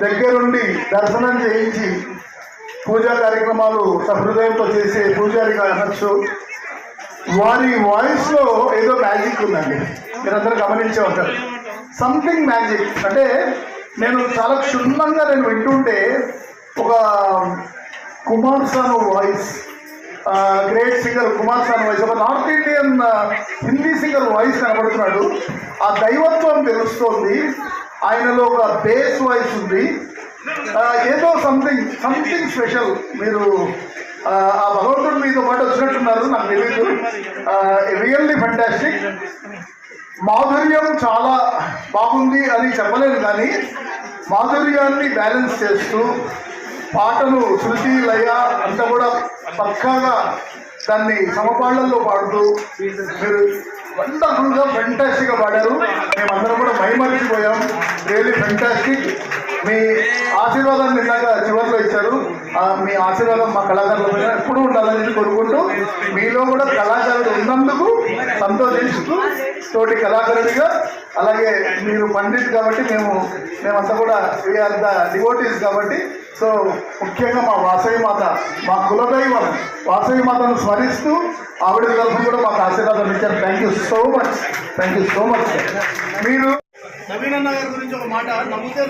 దగ్గరుండి దర్శనం చేయించి పూజా కార్యక్రమాలు సహృదయంతో చేసే పూజారిగా అనొచ్చు. వారి వాయిస్లో ఏదో మ్యాజిక్ ఉందండి, మీరందరూ గమనించే ఉంటారు. సంథింగ్ మ్యాజిక్ అంటే నేను చాలా క్షుణ్ణంగా వింటుంటే ఒక కుమార్ సాను వాయిస్, గ్రేట్ సింగర్ కుమార్ సాను వాయిస్, ఒక north Indian Hindi singer voice కనబడుతున్నాడు. ఆ దైవత్వం తెలుస్తోంది, ఆయనలో ఒక బేస్ వాయిస్ ఉంది, ఏదో సంథింగ్ స్పెషల్. మీరు ఆ భగవంతుడు మీతో పాటు వచ్చినట్టున్నారు, నాకు తెలియదు. Really fantastic. మాధుర్యం చాలా బాగుంది అని చెప్పలేను, కానీ మాధుర్యాన్ని బ్యాలెన్స్ చేస్తూ పాటను శృతి లయ అంతా కూడా పక్కాగా దాన్ని సమపాళ్లలో పాడుతూ మీరు వండర్ఫుల్గా ఫెంటాస్టిక్గా పాడారు. మేమందరం కూడా మైమరిచిపోయాం. Really fantastic. మీ ఆశీర్వాదాన్ని ఇలాగా చివరిలో ఇచ్చారు. మీ ఆశీర్వాదం మా కళాకారుల మీద ఎప్పుడూ ఉండాలని కోరుకుంటూ, మీలో కూడా కళాకారుడు ఉన్నందుకు సంతోషిస్తూ, తోటి కళాకారుడిగా, అలాగే మీరు పండిట్ కాబట్టి మేమంతా కూడా వీఆర్ ద డివోటీస్ కాబట్టి, సో ముఖ్యంగా మా వాసవి మాత, మా కులదైవం వాసవి మాతను స్మరిస్తూ ఆవిడ తరఫున కూడా మాకు ఆశీర్వాదం ఇచ్చారు. Thank you so much. మీరు నవీన్ అన్న గారి గురించి ఒక మాట నమ్మితే